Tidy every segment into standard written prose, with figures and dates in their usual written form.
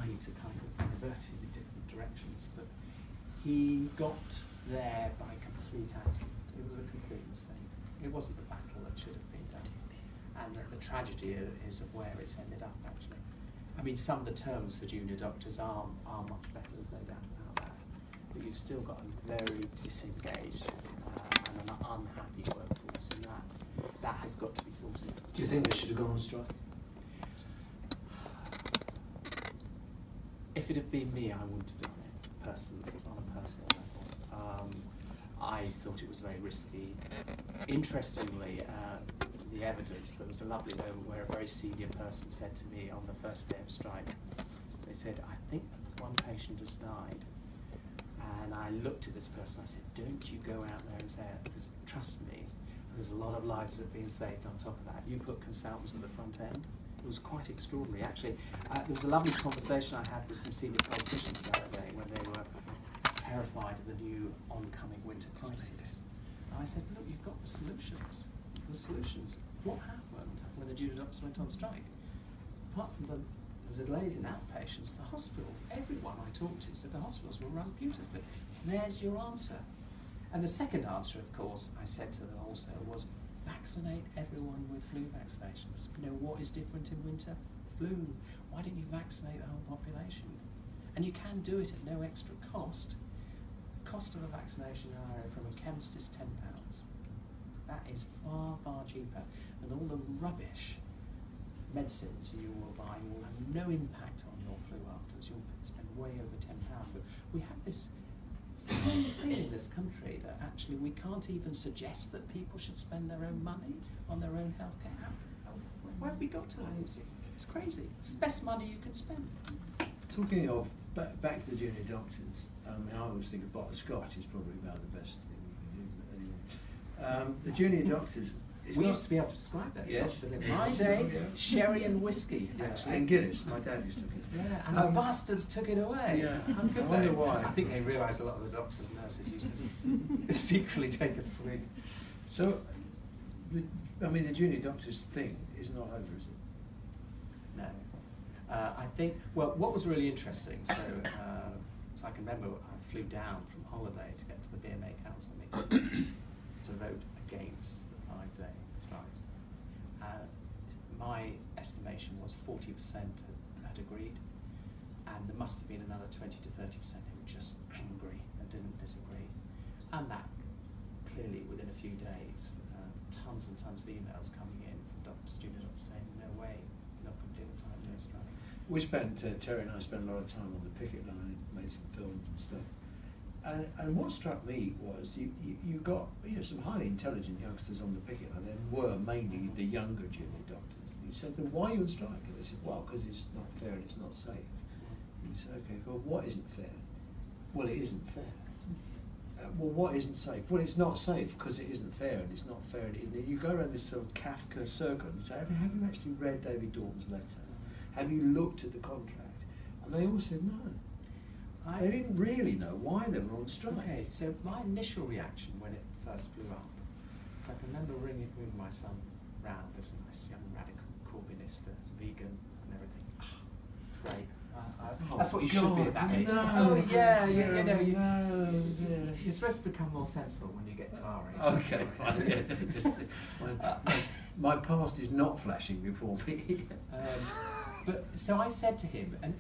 try to kind of divert it in different directions, but he got there by complete accident. It was a complete mistake. It wasn't the battle that should have been done. And the tragedy is of where it's ended up, actually. I mean, some of the terms for junior doctors are much better, there's no doubt about that. But you've still got a very disengaged and an unhappy workforce, and that has got to be sorted. Do you think they should have gone on strike? If it had been me, I wouldn't have done it, personally, on a personal level. I thought it was very risky. Interestingly, the evidence, there was a lovely moment where a very senior person said to me on the first day of strike, they said, I think one patient has died. And I looked at this person, I said, don't you go out there and say it, because trust me, there's a lot of lives that have been saved on top of that. You put consultants at the front end. It was quite extraordinary, actually. There was a lovely conversation I had with some senior politicians the other day when they were terrified of the new oncoming winter crisis. And I said, look, you've got the solutions. The solutions. What happened when the junior doctors went on strike? Apart from the delays in outpatients, the hospitals, everyone I talked to said the hospitals were run beautifully. There's your answer. And the second answer, of course, I said to them also, was vaccinate everyone with flu vaccinations. You know, what is different in winter? Flu. Why don't you vaccinate the whole population? And you can do it at no extra cost. Cost of a vaccination from a chemist is £10. That is far, far cheaper than all the rubbish medicines you will buy will have no impact on your flu afterwards. You'll spend way over £10. But we have this thing in this country that actually we can't even suggest that people should spend their own money on their own healthcare. Why have we got to that? It's crazy. It's the best money you can spend. Talking of back to the junior doctors, I always think a bottle of scotch is probably about the best thing you can do. But anyway, the junior doctors. We used to be able to describe that. Yes. In my day, sherry and whiskey, actually. And Guinness. My dad used to drink it. Yeah, and the bastards took it away. Yeah. How could I wonder they? why. I think they realised a lot of the doctors and nurses used to secretly take a swig. So, I mean, the junior doctors thing is not over, is it? No. I think, well, what was really interesting, so I can remember I flew down from holiday to get to the BMA Council meeting to vote against the 5-day strike. My estimation was 40% had agreed, and there must have been another 20 to 30% who were just angry and didn't disagree. And that clearly within a few days, tons and tons of emails coming in from doctors, junior doctors saying, no way, you're not going to do the 5-day strike. We spent, Terry and I spent a lot of time on the picket line, made some films and stuff. And what struck me was you got some highly intelligent youngsters on the picket line. They were mainly the younger junior doctors. You said, then why are you on strike? And they said, well, because it's not fair and it's not safe. And you said, okay, well, what isn't fair? Well, it isn't fair. Well, what isn't safe? Well, it's not safe because it isn't fair, and it's not fair. And you go around this sort of Kafka circle and you say, have you actually read David Dorton's letter? Have you looked at the contract? And they all said no. They didn't really know why they were on strike. Okay, so my initial reaction when it first blew up, is I can remember ringing my son round as a nice young radical Corbynist, vegan and everything. Great. That's what you should be at that age. You're supposed to become more sensible when you get to our age. Okay, fine. My past is not flashing before me. But so I said to him, and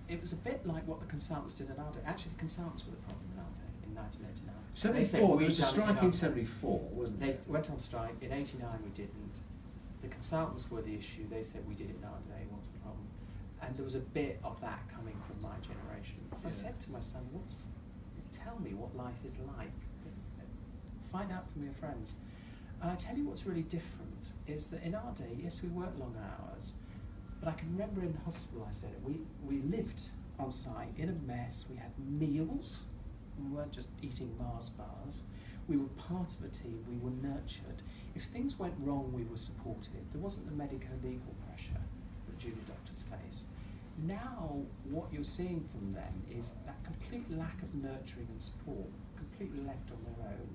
it was a bit like what the consultants did in our day. Actually, the consultants were the problem in our day in 1989. 74, there was a strike in 74, wasn't they? it? They went on strike. In 89, we didn't. The consultants were the issue. They said we did it in our day. What's the problem? And there was a bit of that coming from my generation. So I said to my son, tell me what life is like. Find out from your friends. And I tell you what's really different is that in our day, yes, we work long hours, but I can remember in the hospital, I said it, we lived on site in a mess. We had meals. We weren't just eating Mars bars. We were part of a team. We were nurtured. If things went wrong, we were supported. There wasn't the medico-legal pressure that junior doctors face. Now, what you're seeing from them is that complete lack of nurturing and support, completely left on their own.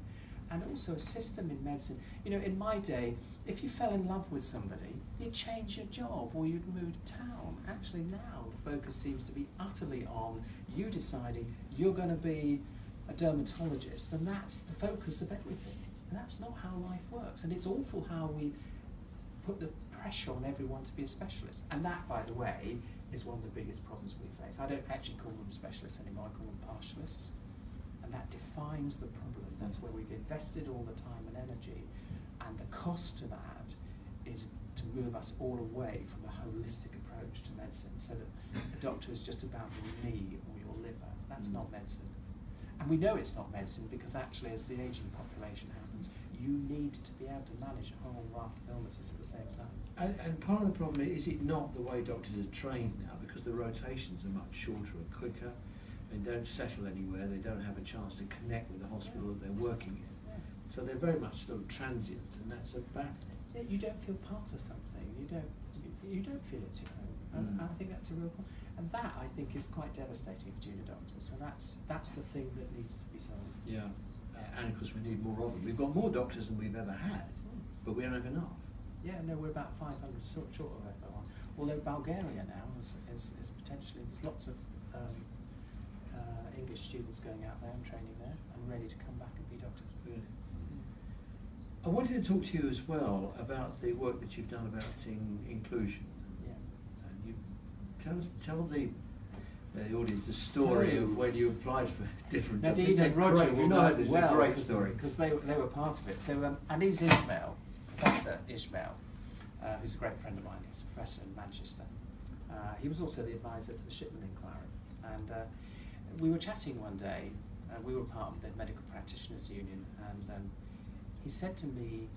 and also a system in medicine. You know, in my day, if you fell in love with somebody, you'd change your job or you'd move town. Actually now, the focus seems to be utterly on you deciding you're going to be a dermatologist, and that's the focus of everything. And that's not how life works. And it's awful how we put the pressure on everyone to be a specialist. And that, by the way, is one of the biggest problems we face. I don't actually call them specialists anymore, I call them partialists. And that defines the problem. That's where we've invested all the time and energy. And the cost to that is to move us all away from a holistic approach to medicine, so that a doctor is just about your knee or your liver. That's not medicine. And we know it's not medicine because actually, as the ageing population happens, you need to be able to manage a whole raft of illnesses at the same time. And part of the problem is it not the way doctors are trained now, because the rotations are much shorter and quicker. They don't settle anywhere. They don't have a chance to connect with the hospital that they're working in. Yeah. So they're very much sort of transient, and that's a bad thing. Yeah, you don't feel part of something. You don't feel it's your home. And I think that's a real problem. And that, I think, is quite devastating for junior doctors. So that's the thing that needs to be solved. Yeah, and of course we need more of them. We've got more doctors than we've ever had, but we don't have enough. Yeah, no, we're about 500 short of FO1. Although Bulgaria now is potentially, there's lots of English students going out there and training there and ready to come back and be doctors. Really? I wanted to talk to you as well about the work that you've done about inclusion. Yeah. And you tell the audience the story of when you applied for different jobs. Nadine and Roger will know this is a great story because they were part of it. So Anis Ismail, Professor Ismail, who's a great friend of mine, he's a professor in Manchester. He was also the advisor to the Shipman Inquiry, and we were chatting one day. We were part of the Medical Practitioners Union, and he said to me,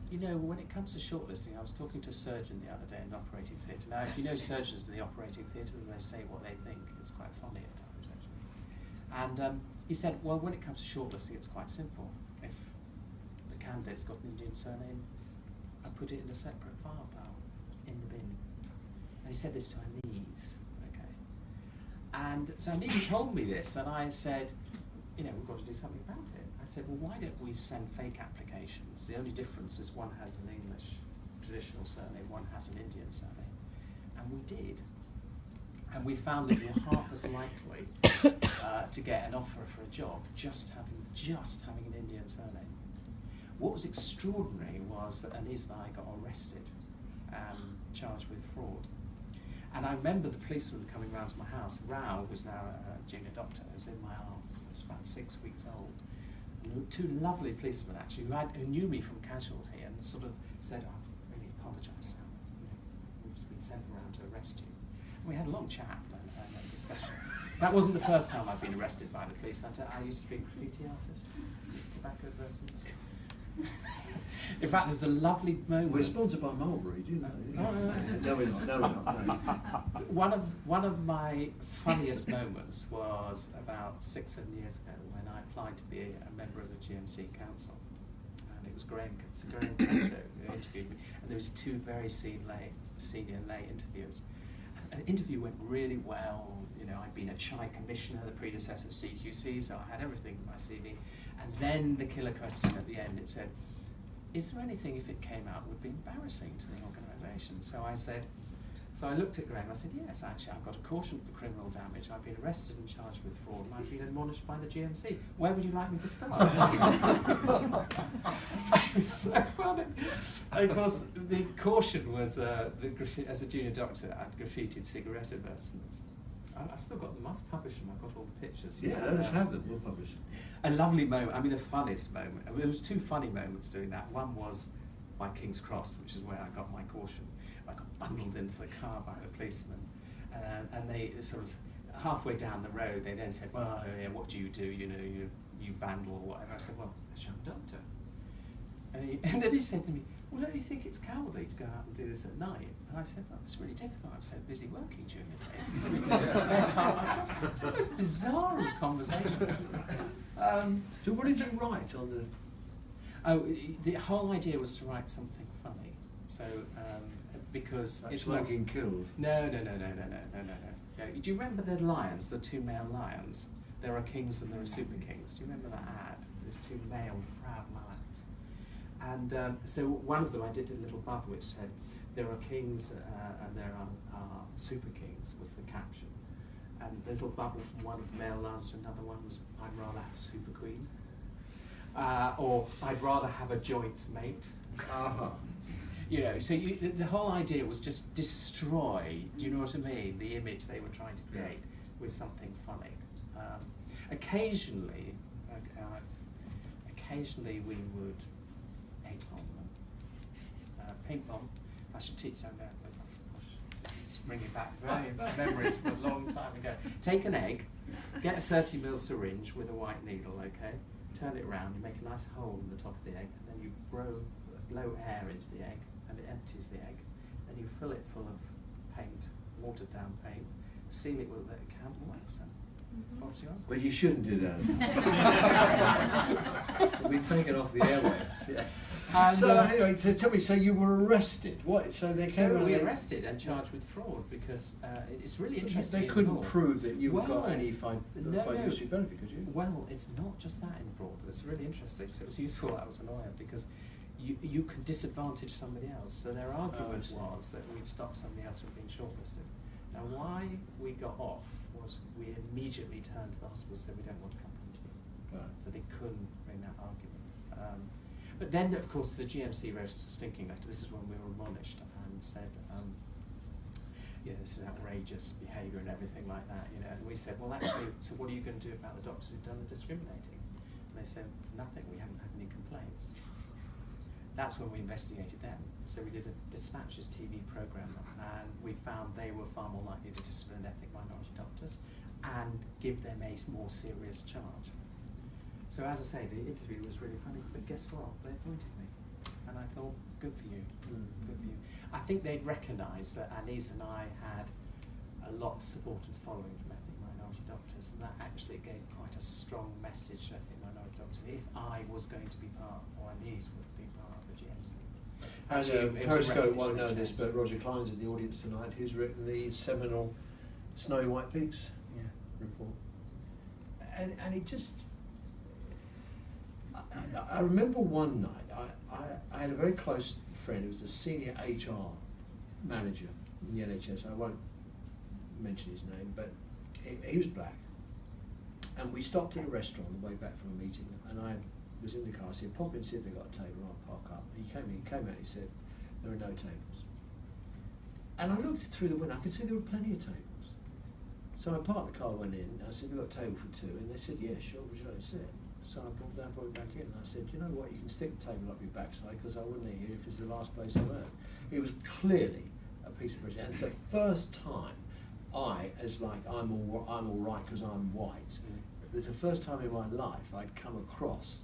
you know, when it comes to shortlisting, I was talking to a surgeon the other day in the operating theatre. Now, if you know surgeons in the operating theatre, then they say what they think. It's quite funny at times, actually. And he said, well, when it comes to shortlisting, it's quite simple. If the candidate's got an Indian surname, I put it in a separate file in the bin. And he said this to Anis, okay. And so Anis told me this, and I said, you know, we've got to do something about it. I said, well, why don't we send fake applications? The only difference is one has an English traditional surname, one has an Indian surname. And we did. And we found that you're half as likely to get an offer for a job just having an Indian surname. What was extraordinary was that Anis and I got arrested, charged with fraud. And I remember the policeman coming round to my house. Rao was now a junior doctor, who was in my arms. He was about 6 weeks old. And two lovely policemen, actually, who knew me from casualty and sort of said, oh, I really apologise, Sam. You know, we've been sent around to arrest you. And we had a long chat and a discussion. That wasn't the first time I'd been arrested by the police. I used to be a graffiti artist, tobacco persons. In fact, there's a lovely moment. We're sponsored by Mulberry, do you know? No, we're not. No. One of my funniest moments was about 6 or 7 years ago when I applied to be a member of the GMC Council, and it was Graham Cato who interviewed me, and there was two very senior lay interviewers. And the interview went really well. You know, I'd been a CHI commissioner, the predecessor of CQC, so I had everything in my CV. And then the killer question at the end, it said, is there anything, if it came out, would be embarrassing to the organisation? So I looked at Graham and I said, yes, actually, I've got a caution for criminal damage. I've been arrested and charged with fraud, and I've been admonished by the GMC. Where would you like me to start? It was so funny. Because the caution was, as a junior doctor, I'd graffitied cigarette advertisements. I've still got them. I must publish them. I've got all the pictures. Yeah, let us have them. We'll publish them. A lovely moment. I mean, the funniest moment. I mean, there was two funny moments doing that. One was by King's Cross, which is where I got my caution. I got bundled into the car by the policeman, and they sort of halfway down the road, they then said, "Well, yeah, what do? You know, you vandal or whatever." I said, "Well, I'm a young doctor." And then he said to me, well, don't you think it's cowardly to go out and do this at night? And I said, well, it's really difficult. I'm so busy working during the day. It's really spare time I've got. It's the most bizarre conversations. So what did you write on the... Oh, the whole idea was to write something funny. So, because like it's smoking kills? No. Do you remember the lions, the two male lions? there are kings and there are super kings. Do you remember that ad? There's two male proud lads. And so one of them, I did a little bubble which said, there are kings and there are super kings, was the caption. And the little bubble from one of the male lads to another one was, I'd rather have a super queen. Or I'd rather have a joint mate. You know, so the whole idea was just destroy, do you know what I mean, the image they were trying to create with something funny. Occasionally we would egg bomb them. Ping pong, I should teach them that. It's bringing back memories from a long time ago. Take an egg, get a 30mm syringe with a white needle, okay? Turn it around, you make a nice hole in the top of the egg, and then you blow air into the egg, and it empties the egg. Then you fill it full of paint, watered down paint, seal it with a camp wax. But you shouldn't do that. It'll be taken off the airwaves. Yeah. And so anyway, so tell me, so you were arrested? What? So they came. So we were arrested and charged with fraud because it's really interesting. They couldn't prove that you got any fiduciary benefit, could you? Well, it's not just that in fraud. It's really interesting. So it was useful. I was a lawyer because you can disadvantage somebody else. So their argument was that we'd stop somebody else from being shortlisted. Now, why we got off was we immediately turned to the hospital and said we don't want to come to you. Right. So they couldn't bring that argument. But then, of course, the GMC wrote us a stinking letter. This is when we were admonished and said, yeah, this is outrageous behaviour and everything like that. You know, and we said, well, actually, so what are you going to do about the doctors who've done the discriminating? And they said, nothing. We haven't had any complaints. That's when we investigated them. So we did a Dispatches TV programme, and we found they were far more likely to discipline ethnic minority doctors and give them a more serious charge. So as I say, the interview was really funny, but guess what? They appointed me. And I thought, good for you, good for you. I think they'd recognised that Anise and I had a lot of support and following from ethnic minority doctors, and that actually gave quite a strong message to ethnic minority doctors. If I was going to be part, or Anise would be part of the GMC. As Periscope won't know this, but Roger Klein's in the audience tonight, who's written the seminal Snowy White Peaks report. And it just, I remember one night, I had a very close friend who was a senior HR manager in the NHS. I won't mention his name, but he was black. And we stopped at a restaurant on the way back from a meeting, and I was in the car. I said, pop in, see if they've got a table, I'll park up. And he came out and he said, there are no tables. And I looked through the window, I could see there were plenty of tables. So I parked the car, went in, I said, we've got a table for two, and they said, yeah, sure, would you like to sit? So I brought it back in, and I said, you know what, you can stick the table up your backside, because I wouldn't eat here if it's the last place on earth. It was clearly a piece of prejudice, and it's the first time I'm all right because I'm white. It's the first time in my life I'd come across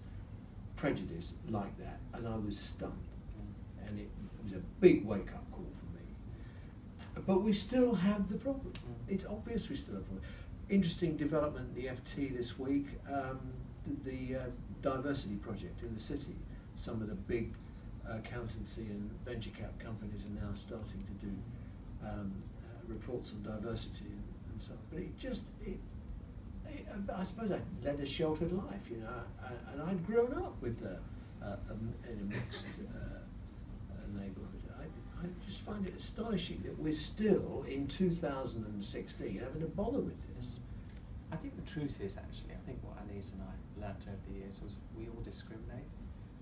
prejudice like that, and I was stunned. And it was a big wake-up call for me. But we still have the problem. It's obvious we still have a problem. Interesting development, the FT this week, the diversity project in the city. Some of the big accountancy and venture cap companies are now starting to do reports on diversity and so on. But I suppose I led a sheltered life, you know, and I'd grown up with in a mixed neighbourhood. I just find it astonishing that we're still in 2016 having to bother with this. I think the truth is, actually, I think what Anise and I learnt over the years was we all discriminate,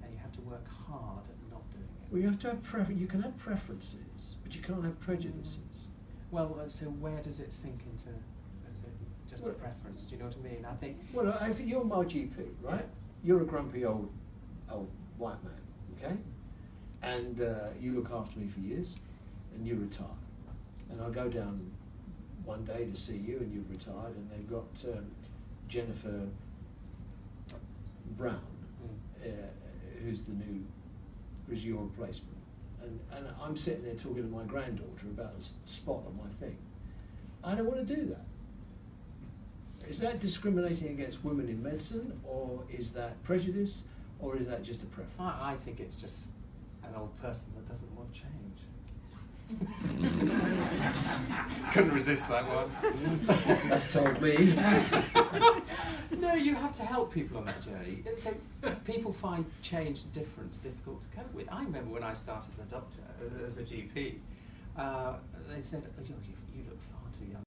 and you have to work hard at not doing it. Well, you have to have you can have preferences, but you can't have prejudices. Well, so where does it sink into just a preference? Do you know what I mean? I think. Well, if you're my GP, right? You're a grumpy old white man, okay? And you look after me for years, and you retire. And I go down one day to see you, and you've retired, and they've got Jennifer Brown, who's your replacement. And I'm sitting there talking to my granddaughter about a spot on my thing. I don't want to do that. Is that discriminating against women in medicine, or is that prejudice, or is that just a preference? I think it's just an old person that doesn't want change. Couldn't resist that one. That's told me. No, you have to help people on that journey. So people find change and difference difficult to cope with. I remember when I started as a doctor, as a GP, they said, oh, you're